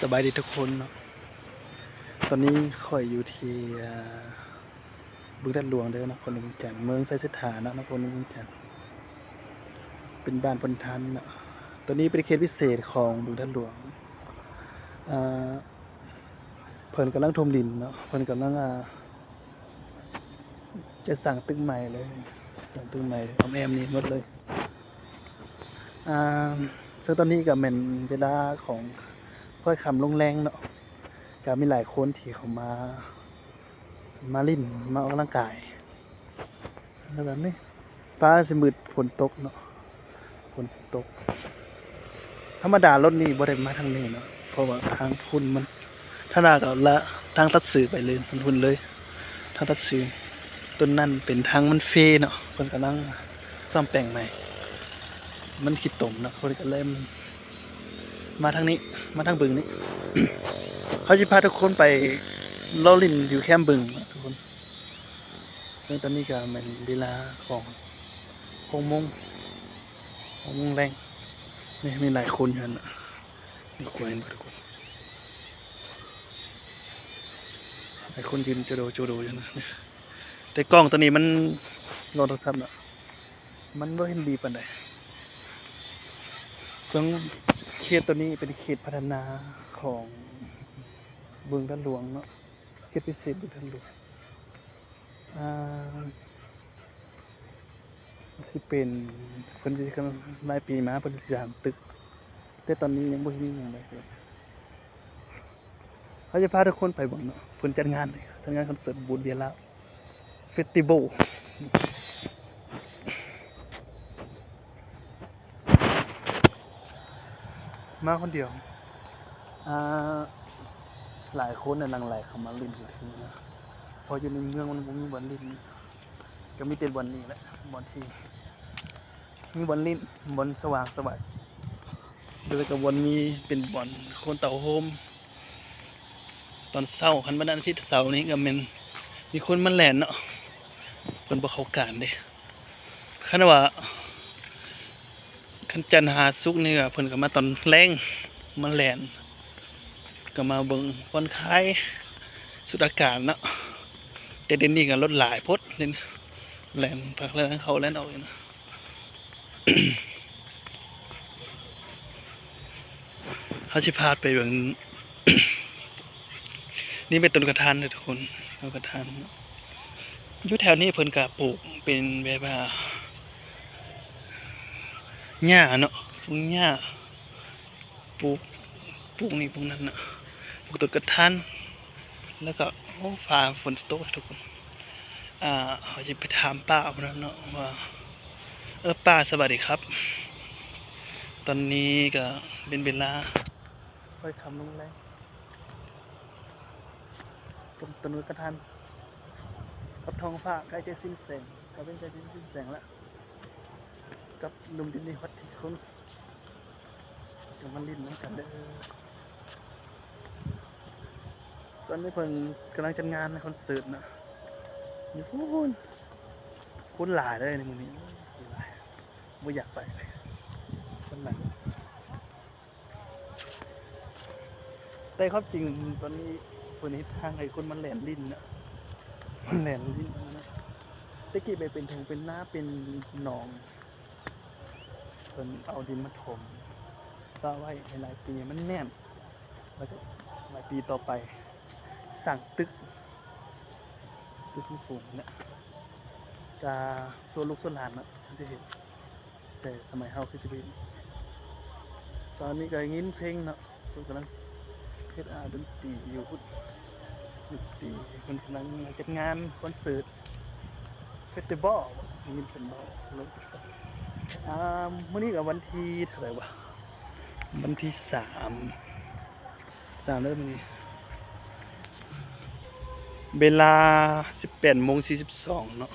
สบายดีทุกคนเนาะตอนนี้ข่อยอยู่ที่บึงด้านหลวงเด้อนะคนบึงจันทน์เมืองไซสถานะคนบึงจันทน์เป็นบ้านพลทันเนาะตัวนี้เป็นเขตพิเศษของบึงด้านหลวงอ่าเพิ่นกำลังถมดินเนาะเพิ่นกำลังจะสั่งตึกใหม่เลยสั่งตึกใหม่ออมแอมนี่หมดเลยอ่าซึ่งตอนนี้ก็แม่นเวลาของค่อยค่ำลงแรงเนาะก็มีหลายคนที่เขามาลิ้นมาออกกำลังกายแล้วแบบนี้ฟ้าสิมืดฝนตกเนาะฝนตกธรรมดารถนี่บ่ได้มาทางนี้เนาะเพราะว่าทางพุ่นมันถ้านาก็ละทางตัดสื่อไปเลยทางพุ่นเลยทางตัดสื่อต้นนั้นเป็นทางมันเฟเนาะเพิ่นกำลังซ่อมแปลงใหม่มันขี้ตมเนาะเพิ่นก็เลยมาทางนี้มาทางบึงนี้ เขาสิพาทุกคนไปเลาะลิ้นอยู่แคมป์บึงนะทุกคนซึ่งตอนนี้ก็เป็นเวลาของ6 โมงแรงนี่มีหลายคนอยู่นะมีคนเห็นทุกคนหลายคนยืนโจโดอยู่นะแต่กล้องตัวนี้มันโทรศัพท์เนาะมันบ่เห็นดีปานใดซึ่งเขตตัวนี้เป็นเขตพัฒนาของบึงด้านหลวงเนาะเขตพิเศษบึงด้านหลวงสิเป็นเพิ่นสิกันหลายปีมาเพิ่นสิสร้างตึกแต่ตอนนี้ยังบ่มีหยังเลยเขาจะพาทุกคนไปเบิ่งเนาะเพิ่นจัดงานคอนเสิร์ตบูธเบียร์ลาวเฟสติวัลมาคนเดียวหลายคนน่ะหลั่งไหลเข้ามาลิ้นอยู่ที่นี่นะพออยู่ในเมืองมันบ่มีบ่อนลิ้นก็มีแต่บ่อนนี้แหละบ่อนที่มีบ่อนลิ้นบ่อนสว่างสวัยแล้วก็บ่อนมีเป็นบ่อนคนเต่าโฮมตอนเช้าคันวันอาทิตย์เสาร์นี้ก็แม่นมีคนมาแล่นเนาะเพิ่นบ่เข้าการเด้คันว่าคันจันทร์หาศุกร์นี่ก็เพิ่นก็มาตอนแลงมาแล่นก็มาเบิ่งผ่อนคลายสูดอากาศเนาะแต่เดี๋ยวนี้ก็รถหลายพดนี่แล่นพักแล่นเข้าแล่นออกอยู่นะ เขาสิพาไปเบิ่ง นี่เป็นต้นกระทานเด้อทุกคนต้นกระทานอยู่แถวนี้เพิ่นก็ปลูกเป็นแบบว่าหญ้าเนาะปลูกหญ้าปลูกนี่ปลูกนั่นน่ะปลูกต้นกระทานแล้วก็โอ้ฟ้าฝนตกทุกคนเขาสิไปถามป้าเอาเนาะว่าป้าสวัสดีครับตอนนี้ก็เป็นเวลาค่อยค่ำลงแรงต้นกระทานกับท้องฟ้าใกล้จะสิ้นแสงก็เป็นใกล้จะสิ้นแสงแล้วกับหนุ่มดินนี่ฮอตที่คนจะมาลิ้นน้ำกันเด้อตอนนี้เพิ่นกำลังจัดงานในคอนเสิร์ตนะนี่คนหลายเลยในมื้อนี้หลายบ่อยากไปเลยคนหลายแต่ความจริงตอนนี้เพิ่นเฮ็ดทางให้คนมันแล่นลิ้นนะมันแล่นลิ้นนะตะกี้ไปเป็นทงเป็นหน้าเป็นหนองเพิ่นเอาดินมาถมก็ไว้ให้หลายปีมันแน่นแล้วก็หลายปีต่อไปสั่งตึกสูงเนี่ยจะส่วนลูกส่วนหลานนะจะเห็นแต่สมัยเฮาคือสิเป็นตอนนี้ก็ยินเพลงเนาะเพิ่นกำลังเฮ็ดดนตรีอยู่พุทธดนตรีเพิ่นกำลังจัดงานคอนเสิร์ตเฟสติวัลยินเป็นบ่มื้อนี้ก็วันที่เท่าไหร่วะวันที่3เริ่มนี้เวลา 18:42 เนาะ